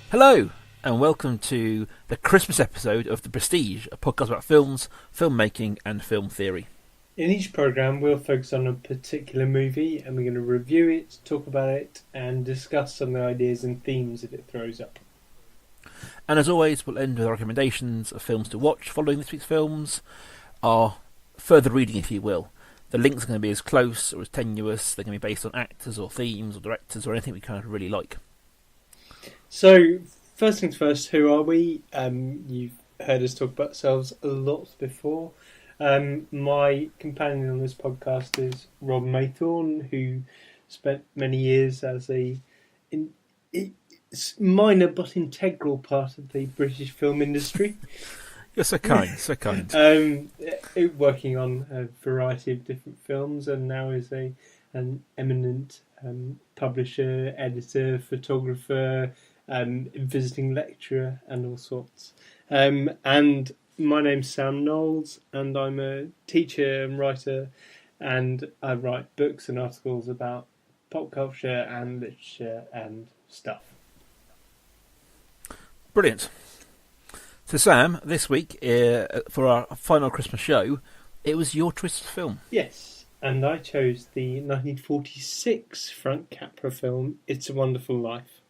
Hello, and welcome to the Christmas episode of The Prestige, a podcast about films, filmmaking, and film theory. In each programme, we'll focus on a particular movie, and we're going to review it, talk about it, and discuss some of the ideas and themes that it throws up. And as always, we'll end with recommendations of films to watch following this week's films, our further reading, if you will. The links are going to be as close or as tenuous. They're going to be based on actors or themes or directors or anything we kind of really like. So, first things first, who are we? You've heard us talk about ourselves a lot before. My companion on this podcast is Rob Maythorne, who spent many years as a minor but integral part of the British film industry. You're so kind, so kind. Working on a variety of different films, and now is an eminent publisher, editor, photographer, visiting lecturer, and all sorts. And my name's Sam Knowles, and I'm a teacher and writer, and I write books and articles about pop culture and literature and stuff. Brilliant. So Sam, this week, for our final Christmas show, it was your choice of film. Yes, and I chose the 1946 Franz Capra film, It's a Wonderful Life.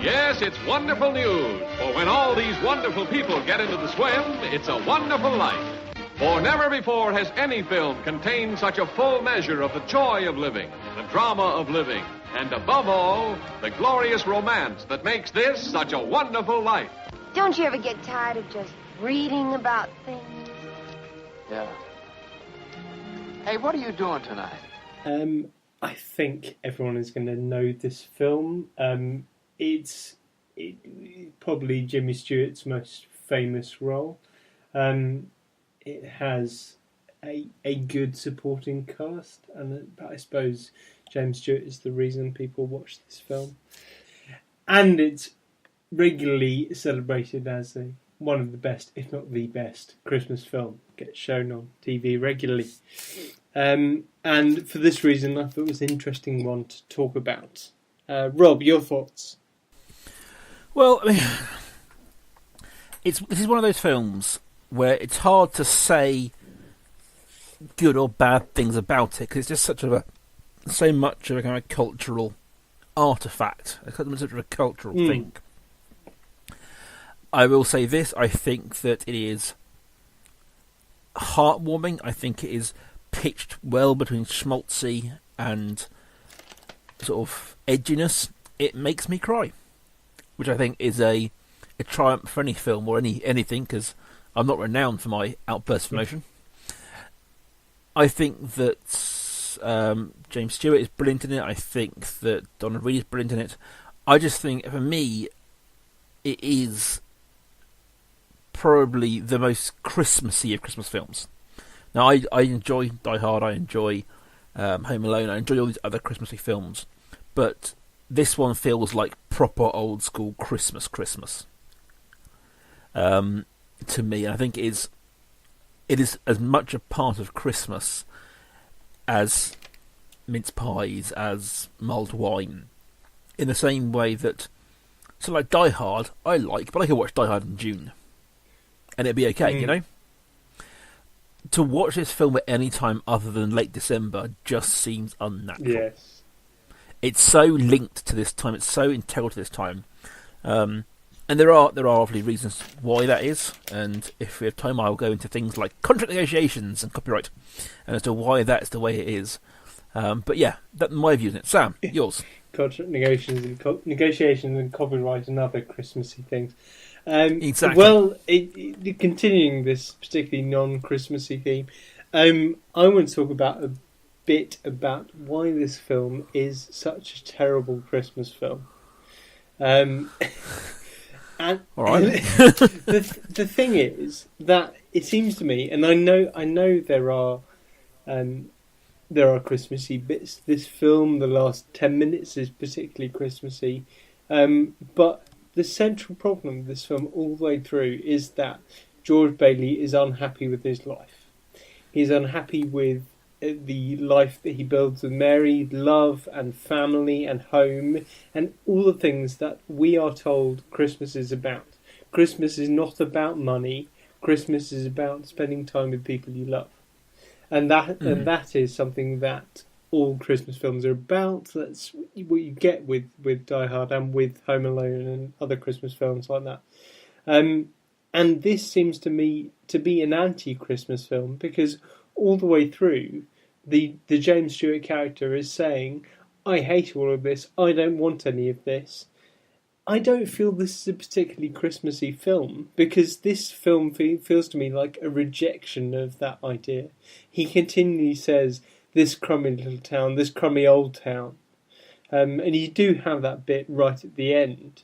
Yes, it's wonderful news, for when all these wonderful people get into the swim, it's a wonderful life. For never before has any film contained such a full measure of the joy of living, the drama of living, and above all, the glorious romance that makes this such a wonderful life. Don't you ever get tired of just reading about things? Yeah. Hey, what are you doing tonight? I think everyone is going to know this film. It's probably Jimmy Stewart's most famous role. It has a good supporting cast, and I suppose James Stewart is the reason people watch this film. And it's regularly celebrated as one of the best, if not the best, Christmas film. Gets shown on TV regularly. And for this reason, I thought it was an interesting one to talk about. Rob, your thoughts? Well, I mean, this is one of those films where it's hard to say good or bad things about it, because it's just so much of a kind of cultural artifact, such of a cultural thing. I will say this: I think that it is heartwarming. I think it is pitched well between schmaltzy and sort of edginess. It makes me cry, which I think is a triumph for any film or anything, because I'm not renowned for my outbursts of emotion. I think that James Stewart is brilliant in it. I think that Donna Reed is brilliant in it. I just think, for me, it is probably the most Christmassy of Christmas films. Now, I enjoy Die Hard, I enjoy Home Alone, I enjoy all these other Christmassy films, but this one feels like proper old school Christmas to me. And I think it is as much a part of Christmas as mince pies, as mulled wine, in the same way that, so like Die Hard, I like, but I could watch Die Hard in June, and it'd be okay, you know? To watch this film at any time other than late December just seems unnatural. Yes. It's so linked to this time, it's so integral to this time. And there are obviously reasons why that is, and if we have time I'll go into things like contract negotiations and copyright, and as to why that's the way it is. But yeah, that's my view on it. Sam, yours. Contract negotiations and copyright and other Christmassy things. Exactly. Well, continuing this particularly non-Christmassy theme, I want to talk about a bit about why this film is such a terrible Christmas film. And all right. the thing is that it seems to me, and I know there are Christmassy bits. This film, the last 10 minutes, is particularly Christmassy, but the central problem with this film all the way through is that George Bailey is unhappy with his life. He's unhappy with the life that he builds with Mary, love and family and home and all the things that we are told Christmas is about. Christmas is not about money. Christmas is about spending time with people you love. And that is something that all Christmas films are about. That's what you get with Die Hard and with Home Alone and other Christmas films like that. And this seems to me to be an anti-Christmas film because all the way through, the James Stewart character is saying, I hate all of this, I don't want any of this. I don't feel this is a particularly Christmassy film because this film feels to me like a rejection of that idea. He continually says, this crummy little town, this crummy old town. And you do have that bit right at the end.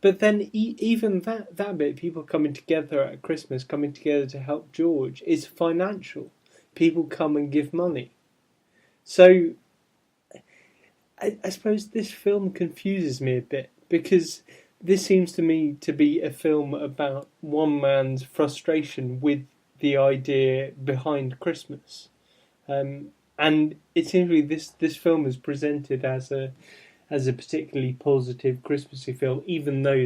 But then even that bit, people coming together at Christmas, coming together to help George, is financial. People come and give money. So I suppose this film confuses me a bit because this seems to me to be a film about one man's frustration with the idea behind Christmas. And it seems to me this film is presented as a particularly positive Christmassy film, even though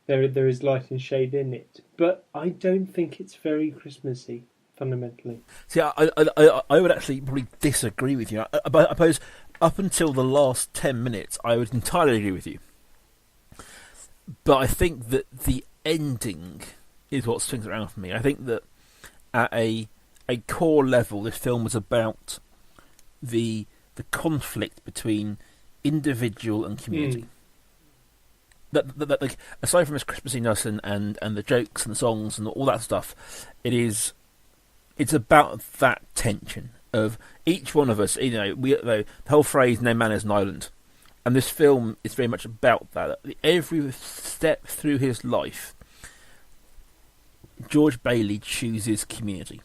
there is light and shade in it. But I don't think it's very Christmassy, fundamentally. See, I would actually probably disagree with you. I suppose up until the last 10 minutes, I would entirely agree with you. But I think that the ending is what swings around for me. I think that at a core level, this film was about the conflict between individual and community. That like, aside from its Christmassiness and the jokes and the songs and all that stuff, it's about that tension of each one of us. You know, the whole phrase "No man is an island," and this film is very much about that. Every step through his life, George Bailey chooses community.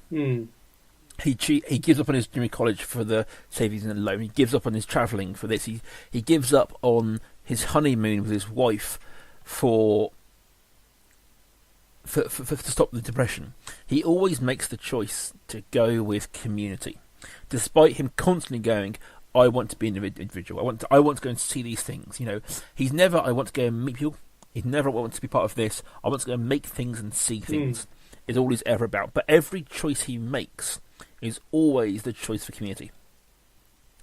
He gives up on his junior college for the savings and loan. He gives up on his travelling for this. He gives up on his honeymoon with his wife to stop the depression. He always makes the choice to go with community, despite him constantly going, I want to be an individual. I want to go and see these things. You know, he's never, I want to go and meet people. He's never want to be part of this. I want to go and make things and see things. Is all he's ever about. But every choice he makes is always the choice for community.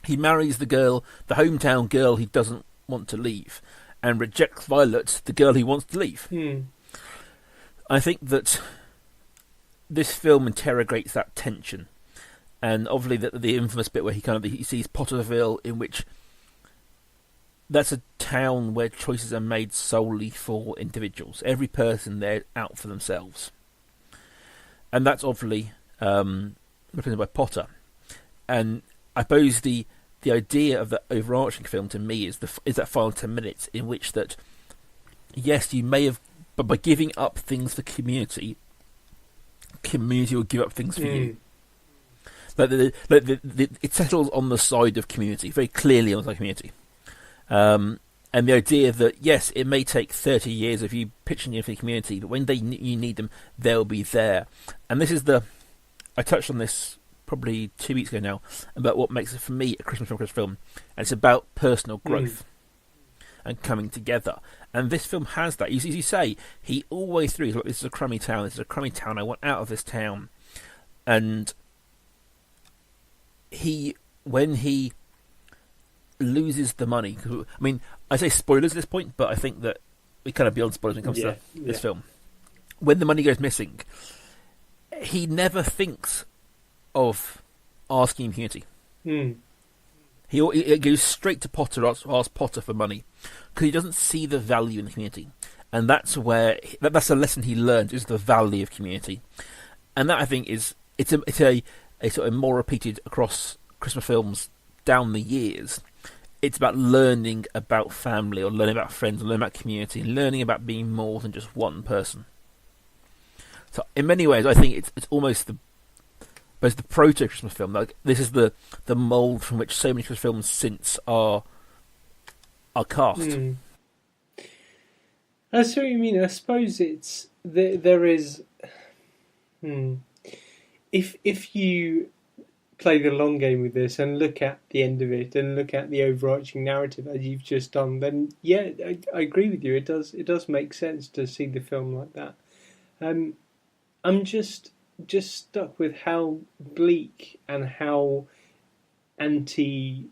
He marries the hometown girl he doesn't want to leave, and rejects Violet, the girl he wants to leave. I think that this film interrogates that tension, and obviously the infamous bit where he sees Potterville, in which that's a town where choices are made solely for individuals. Every person there out for themselves, and that's obviously represented by Potter. And I suppose the idea of the overarching film to me is that final 10 minutes in which that, yes, you may have, but by giving up things for community will give up things for you. It settles on the side of community, very clearly on the side of community. And the idea that, yes, it may take 30 years of you pitching in for the community, but when you need them, they'll be there. And this is I touched on this probably 2 weeks ago now, about what makes it, for me, a Christmas film. And it's about personal growth and coming together. And this film has that. As you say, he always through, he's like, this is a crummy town, I want out of this town. And when he loses the money, I mean, I say spoilers at this point, but I think that we kind of beyond spoilers when it comes to this film. When the money goes missing, he never thinks of asking community. He goes straight to Potter, asks Potter for money, because he doesn't see the value in the community, and that's a lesson he learned, is the value of community. And that, I think, it's a sort of more repeated across Christmas films down the years. It's about learning about family, or learning about friends, or learning about community, and learning about being more than just one person. So, in many ways, I think it's almost the proto-Christmas film. Like, this is the mould from which so many Christmas films since are cast. I see what you mean. I suppose it's there is. If you play the long game with this and look at the end of it and look at the overarching narrative as you've just done, then yeah, I agree with you. It does make sense to see the film like that. I'm just stuck with how bleak and how anti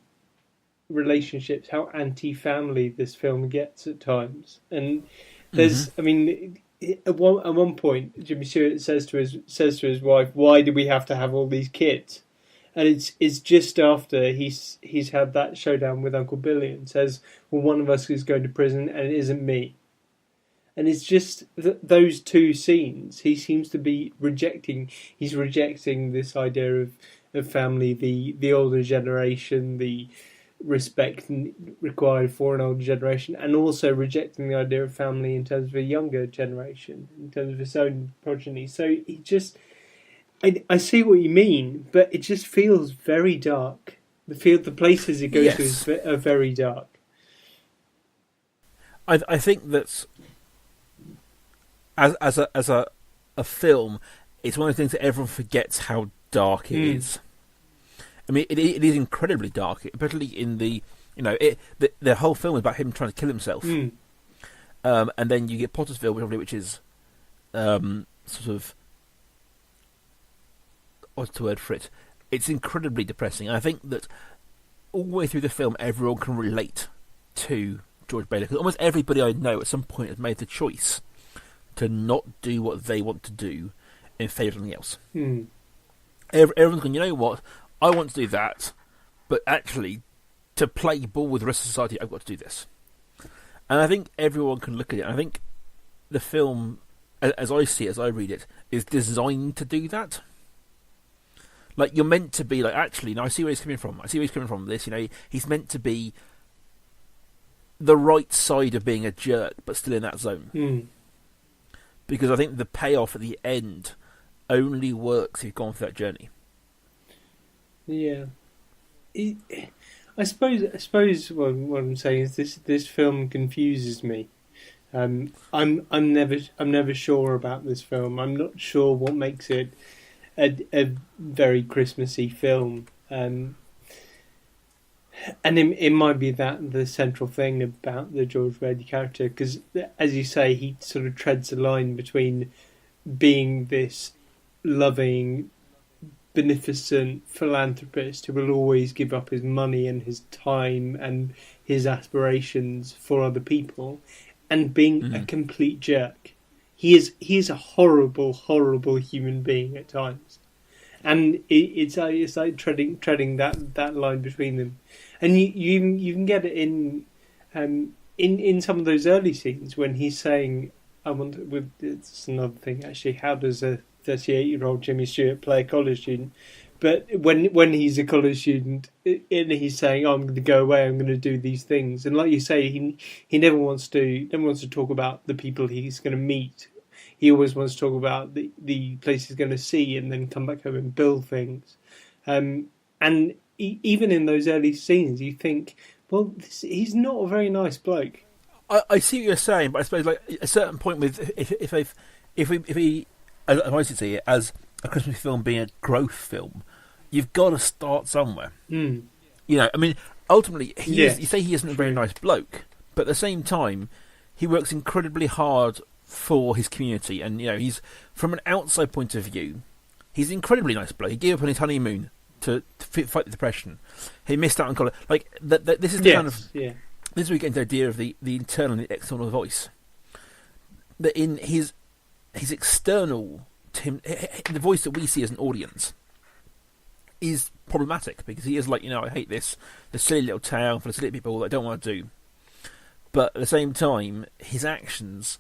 relationships, how anti family this film gets at times. And there's, I mean, at one point, Jimmy Stewart says to his wife, "Why do we have to have all these kids?" And it's just after he's had that showdown with Uncle Billy and says, "Well, one of us is going to prison, and it isn't me." And it's just those two scenes. He seems to be rejecting. He's rejecting this idea of family, the older generation, the respect required for an older generation, and also rejecting the idea of family in terms of a younger generation, in terms of his own progeny. So he just, I see what you mean, but it just feels very dark. The places it goes to are very dark. I think that's as a film, it's one of the things that everyone forgets how dark it is. I mean, it is incredibly dark, particularly in the whole film is about him trying to kill himself, and then you get Pottersville, which is sort of, what's the word for it? It's incredibly depressing. And I think that all the way through the film, everyone can relate to George Bailey, because almost everybody I know at some point has made the choice to not do what they want to do in favour of something else. Everyone's going, you know what? I want to do that, but actually, to play ball with the rest of society, I've got to do this. And I think everyone can look at it. I think the film, as I see it, as I read it, is designed to do that. Like, you're meant to be like, actually, no, I see where he's coming from. I see where he's coming from. This, he's meant to be the right side of being a jerk, but still in that zone. Because I think the payoff at the end only works if you've gone through that journey. Yeah, I suppose what I'm saying is this film confuses me. I'm never sure about this film. I'm not sure what makes it a very Christmassy film. And it might be that the central thing about the George Bailey character, because as you say, he sort of treads a line between being this loving, beneficent philanthropist who will always give up his money and his time and his aspirations for other people, and being a complete jerk. He is a horrible, horrible human being at times, and it's like treading that line between them, and you can get it in some of those early scenes when he's saying, it's another thing actually. How does a 38-year-old Jimmy Stewart play a college student? But when he's a college student and he's saying, I'm going to go away, I'm going to do these things, and like you say, he never wants to talk about the people he's going to meet. He always wants to talk about the place he's going to see, and then come back home and build things. And even in those early scenes, you think, well, he's not a very nice bloke. I see what you're saying, but I suppose like a certain point with if we as I see it as a Christmas film being a growth film, you've got to start somewhere. I mean, ultimately, you say he isn't a very nice bloke, but at the same time, he works incredibly hard for his community, and he's, from an outside point of view, he's an incredibly nice bloke. He gave up on his honeymoon to fight the depression. He missed out on college. Like this is the kind of this is where we get into the idea of the internal and the external voice. That in his external, the voice that we see as an audience is problematic, because he is like, I hate this silly little town full of silly people that I don't want to do. But at the same time, his actions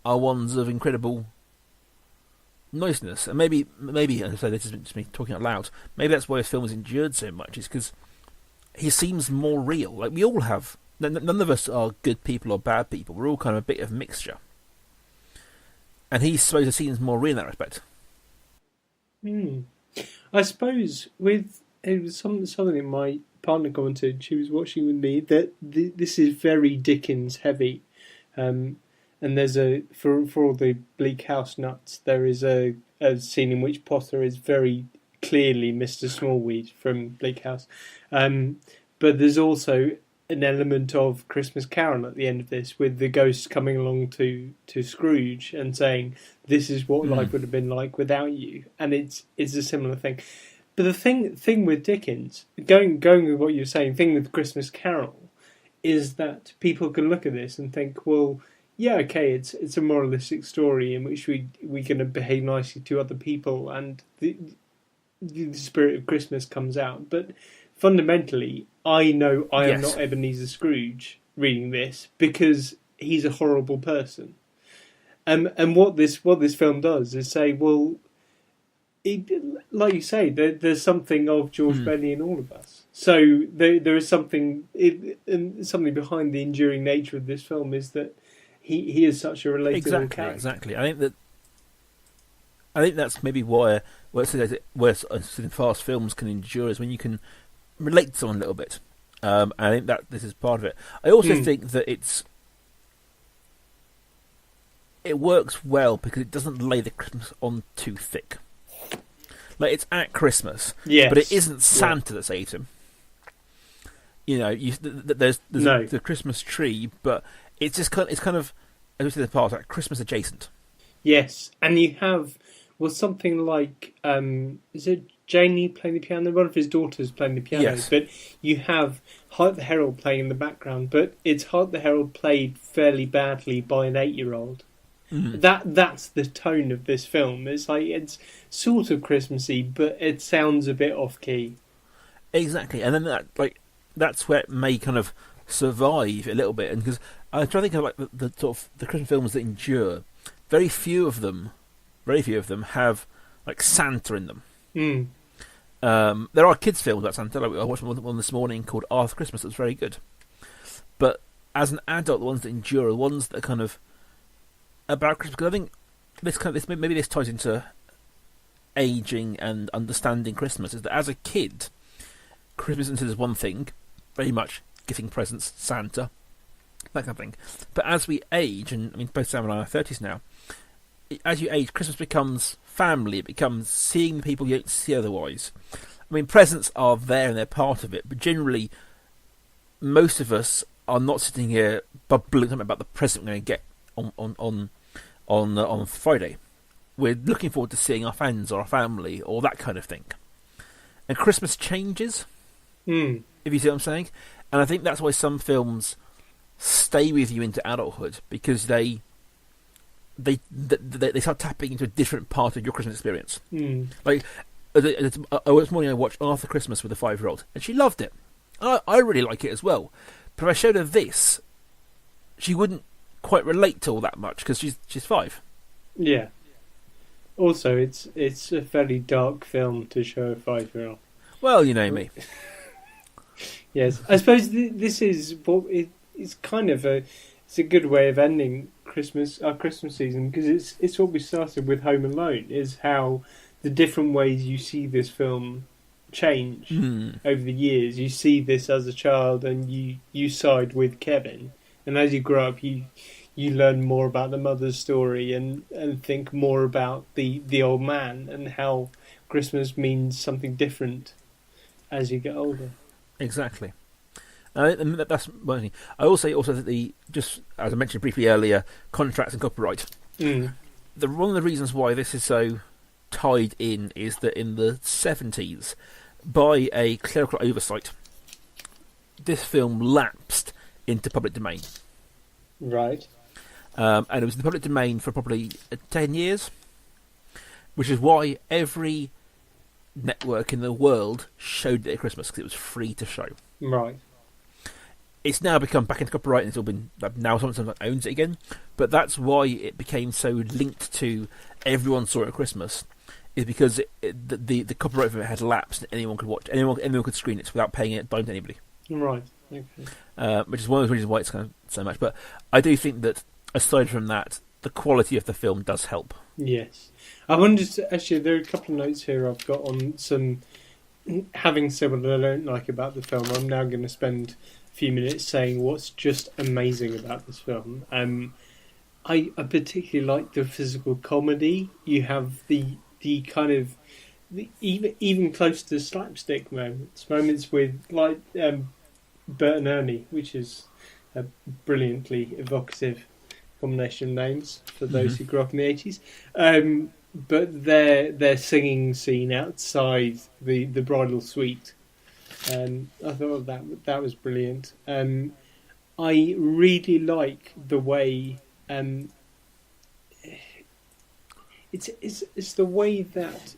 are ones of incredible niceness. And maybe, as I say, this is just me talking out loud, maybe that's why his film has endured so much, is because he seems more real. Like, we all have, none of us are good people or bad people. We're all kind of a bit of a mixture. And he's supposed to seem more real in that respect. I suppose with something that my partner commented, she was watching with me, that this is very Dickens heavy. And there's for all the Bleak House nuts, there is a scene in which Potter is very clearly Mr. Smallweed from Bleak House. But there's also an element of Christmas Carol at the end of this, with the ghost coming along to Scrooge and saying, "This is what life would have been like without you," and it's a similar thing. But the thing with Dickens, going with what you're saying, thing with Christmas Carol, is that people can look at this and think, well, yeah, okay, it's a moralistic story in which we're going to behave nicely to other people, and the spirit of Christmas comes out, but fundamentally, I know I am not Ebenezer Scrooge reading this because he's a horrible person. And what this film does is say, well, like you say, there's something of George Bentley in all of us. So there is something behind the enduring nature of this film is that he is such a relatable character. Exactly. I think that's maybe where fast films can endure, is when you can relate to someone a little bit. I think that this is part of it. I also think that it works well because it doesn't lay the Christmas on too thick. Like, it's at Christmas, but it isn't Santa that saves him. You know, there's the Christmas tree, but it's just kind of, as we said in the past, like Christmas adjacent. Yes, and you have something like is it Janie playing the piano? One of his daughters playing the piano. Yes. But you have Hark the Herald playing in the background, but it's Hark the Herald played fairly badly by an 8-year-old. That's the tone of this film. It's like, it's sort of Christmassy, but it sounds a bit off key. Exactly, and then that's where it may kind of survive a little bit. And because I try to think of like the sort of the Christmas films that endure, very few of them have like Santa in them. There are kids' films about Santa. Like I watched one this morning called Arthur Christmas. That was very good. But as an adult, the ones that endure are the ones that are kind of about Christmas. Because I think maybe this ties into aging and understanding Christmas. Is that as a kid, Christmas is one thing, very much giving presents, Santa, that kind of thing. But as we age, and I mean both Sam and I are 30s now, as you age, Christmas becomes family. It becomes seeing the people you don't see otherwise. I mean, presents are there and they're part of it, but generally, most of us are not sitting here bubbling something about the present we're going to get on Friday. We're looking forward to seeing our friends or our family or that kind of thing. And Christmas changes, if you see what I'm saying. And I think that's why some films stay with you into adulthood, because they start tapping into a different part of your Christmas experience. Like, this morning I watched Arthur Christmas with a 5-year-old, and she loved it. I really like it as well. But if I showed her this, she wouldn't quite relate to all that much, because she's 5. Yeah. Also, it's a fairly dark film to show a 5-year-old. Well, you know me. Yes, I suppose this is what it's kind of it's a good way of ending our Christmas season, because it's what we started with Home Alone, is how the different ways you see this film change over the years. You see this as a child and you side with Kevin, and as you grow up you learn more about the mother's story and think more about the old man and how Christmas means something different as you get older. Exactly. And that's one thing. I also that just as I mentioned briefly earlier, contracts and copyright. One of the reasons why this is so tied in is that in the 70s, by a clerical oversight, this film lapsed into public domain. Right. And it was in the public domain for probably 10 years, which is why every network in the world showed it at Christmas, because it was free to show. Right. It's now become back into copyright, and it's all been now someone owns it again. But that's why it became so linked to everyone saw it at Christmas, is because the copyright of it had lapsed, and anyone could watch, anyone could screen it without paying it to anybody. Right. Okay. Which is one of the reasons why it's kind of so much. But I do think that aside from that, the quality of the film does help. Yes. I wanted to, actually, there are a couple of notes here I've got on some, having said what I don't like about the film, I'm now going to spend a few minutes saying what's just amazing about this film. I particularly like the physical comedy. You have the kind of even close to slapstick moments with like Bert and Ernie, which is a brilliantly evocative combination of names for those who grew up in the 80s. But their singing scene outside the bridal suite, I thought that was brilliant. I really like the way it's the way that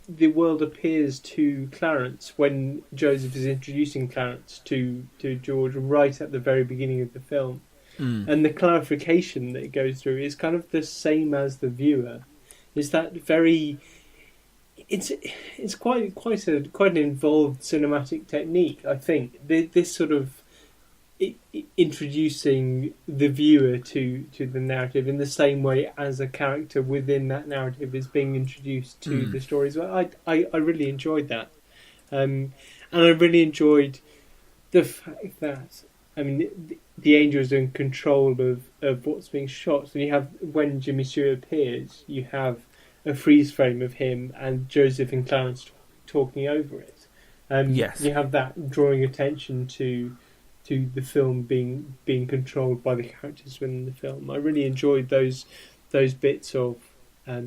the world appears to Clarence when Joseph is introducing Clarence to George right at the very beginning of the film. And the clarification that it goes through is kind of the same as the viewer. Is that very? It's quite an involved cinematic technique. I think this sort of introducing the viewer to the narrative in the same way as a character within that narrative is being introduced to the story as well. I really enjoyed that, and I really enjoyed the fact that the angels are in control of what's being shot. So you have, when Jimmy Stewart appears, you have a freeze frame of him and Joseph and Clarence talking over it. Yes. You have that drawing attention to the film being controlled by the characters within the film. I really enjoyed those bits of. I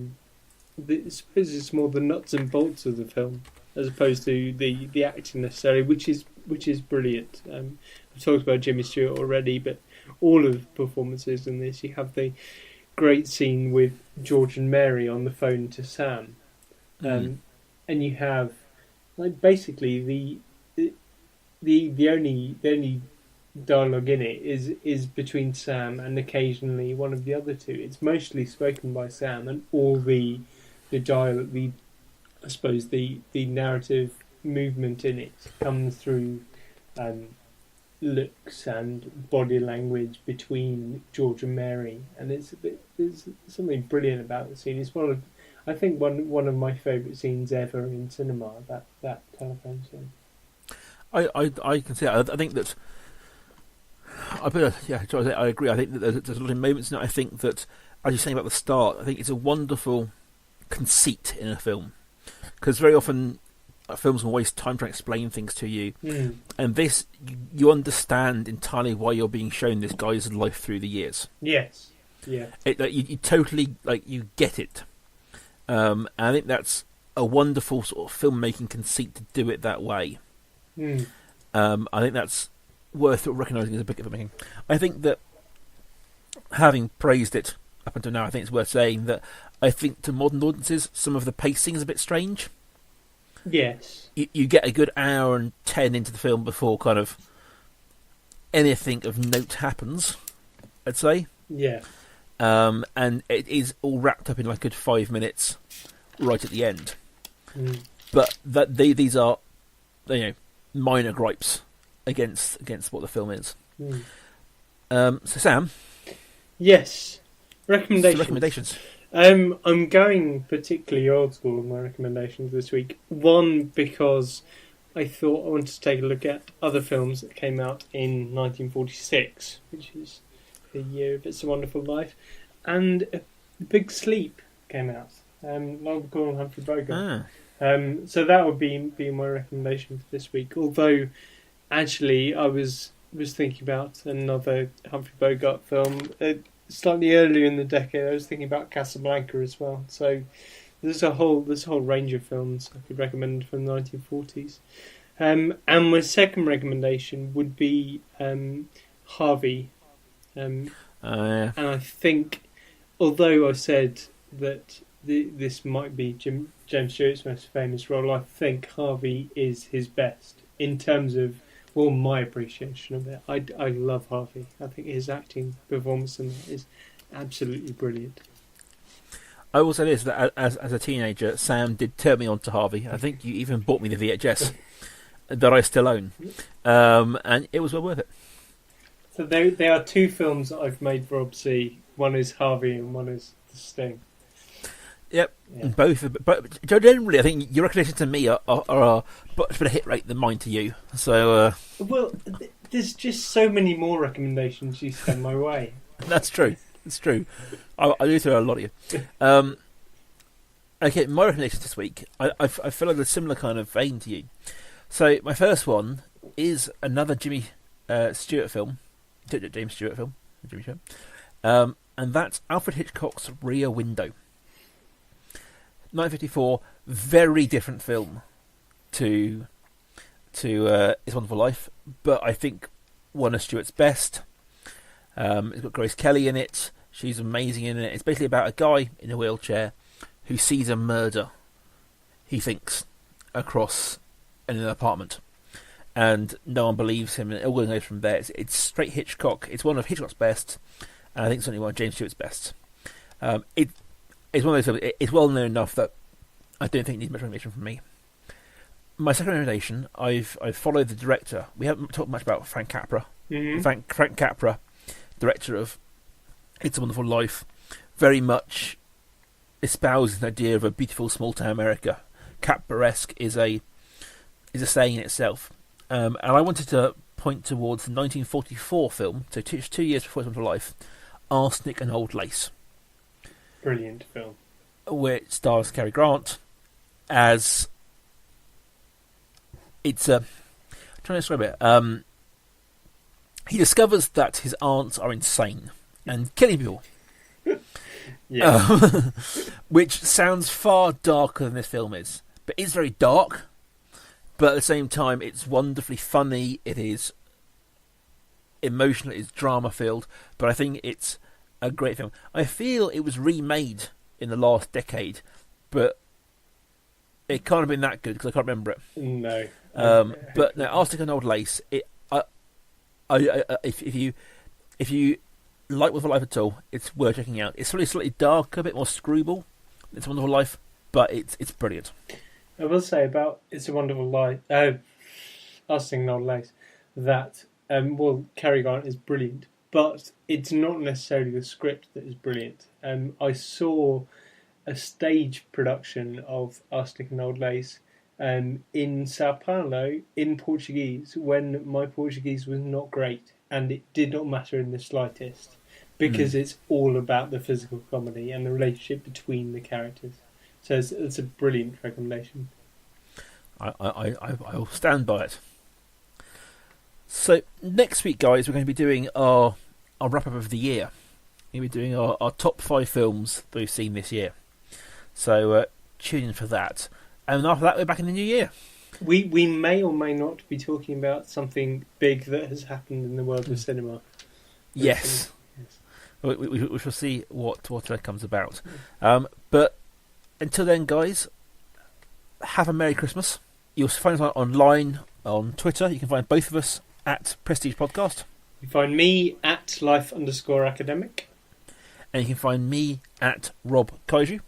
suppose it's more the nuts and bolts of the film as opposed to the acting necessarily, which is brilliant. I've talked about Jimmy Stewart already, but all of the performances in this, you have the great scene with George and Mary on the phone to Sam, and you have like basically the only dialogue in it is between Sam and occasionally one of the other two. It's mostly spoken by Sam, and all the dialogue, I suppose the narrative movement in it comes through looks and body language between George and Mary, and there's something brilliant about the scene. It's one of my favourite scenes ever in cinema. That telephone scene. I can see that. I think that. I agree. I think that there's a lot of moments in it. I think that, as you're saying about the start, I think it's a wonderful conceit in a film, because very often films will waste time trying to explain things to you, and this you understand entirely why you're being shown this guy's life through the years. Yes, yeah. You totally you get it. And I think that's a wonderful sort of filmmaking conceit to do it that way. I think that's worth recognising as a bit of filmmaking. I think that, having praised it up until now, I think it's worth saying that I think to modern audiences some of the pacing is a bit strange. Yes. You get a good hour and 10 into the film before kind of anything of note happens, I'd say. Yeah. And it is all wrapped up in like a good 5 minutes right at the end. But these are, minor gripes against what the film is. So Sam? Yes. Recommendations. Recommendations. I'm going particularly old school with my recommendations this week. One, because I thought I wanted to take a look at other films that came out in 1946, which is the year of It's a Wonderful Life, and Big Sleep came out. Long Call and Humphrey Bogart. So that would be my recommendation for this week. Although, actually, I was thinking about another Humphrey Bogart film. Slightly earlier in the decade, I was thinking about Casablanca as well. So there's a whole range of films I could recommend from the 1940s. And my second recommendation would be Harvey. And I think, although I said that this might be James Stewart's most famous role, I think Harvey is his best in terms of my appreciation of it. I love Harvey. I think his acting performance in that is absolutely brilliant. I will say this, that as a teenager, Sam did turn me on to Harvey. I think you even bought me the VHS that I still own. And it was well worth it. So there are two films that I've made Rob see. One is Harvey and one is The Sting. Yep, yeah. Both. But generally, I think your recommendations to me are a much better hit rate than mine to you. So, there's just so many more recommendations you send my way. That's true. It's true. I do throw a lot of you. Okay, my recommendations this week, I feel like a similar kind of vein to you. So my first one is another James Stewart film, Jimmy Stewart, and that's Alfred Hitchcock's Rear Window. 1954, very different film to It's Wonderful Life, but I think one of Stewart's best. It's got Grace Kelly in it. She's amazing in it. It's basically about a guy in a wheelchair who sees a murder, he thinks, across in an apartment. And no one believes him, and it all goes from there. It's straight Hitchcock. It's one of Hitchcock's best, and I think certainly one of James Stewart's best. It's one of those films, it's well known enough that I don't think it needs much recommendation from me. My second recommendation, I've followed the director. We haven't talked much about Frank Capra. Mm-hmm. Frank Capra, director of It's a Wonderful Life, very much espouses the idea of a beautiful small town America. Capra-esque is a saying in itself. And I wanted to point towards the 1944 film, so 2 years before It's a Wonderful Life, Arsenic and Old Lace. Brilliant film. Which stars Cary Grant as... It's I'm trying to describe it. He discovers that his aunts are insane and killing people. Yeah. Which sounds far darker than this film is. But it's very dark. But at the same time, it's wonderfully funny. It is emotional. It's drama-filled. But I think it's a great film. I feel it was remade in the last decade. But it can't have been that good because I can't remember it. No. But no, Arsenic and Old Lace. If you like Wonderful Life at all, it's worth checking out. It's slightly darker, a bit more screwball. It's a Wonderful Life, but it's brilliant. I will say about It's a Wonderful Life, Arsenic and Old Lace, that Cary Grant is brilliant, but it's not necessarily the script that is brilliant. I saw a stage production of Arsenic and Old Lace in Sao Paulo in Portuguese when my Portuguese was not great, and it did not matter in the slightest because it's all about the physical comedy and the relationship between the characters. So it's a brilliant recommendation. I'll stand by it. So next week, guys, we're going to be doing our wrap up of the year. We're going to be doing our top 5 films that we've seen this year. So tune in for that. And after that, we're back in the new year. We may or may not be talking about something big that has happened in the world of cinema. Yes. We shall see what comes about. But until then, guys, have a Merry Christmas. You'll find us online on Twitter. You can find both of us at Prestige Podcast. You find me at life_academic. And you can find me at Rob Kaiju.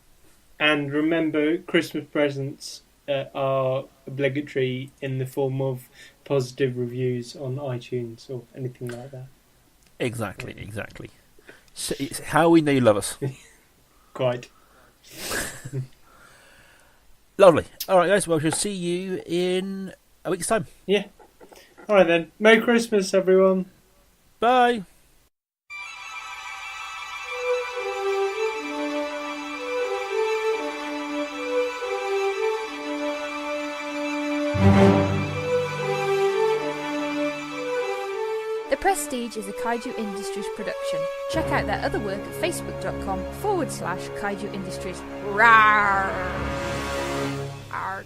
And remember, Christmas presents are obligatory in the form of positive reviews on iTunes or anything like that. Exactly. So it's how we know you love us. Quite. Lovely. All right, guys. Well, we'll see you in a week's time. Yeah. All right, then. Merry Christmas, everyone. Bye. The Prestige is a Kaiju Industries production. Check out their other work at facebook.com/Kaiju Industries. Rawr! Arg.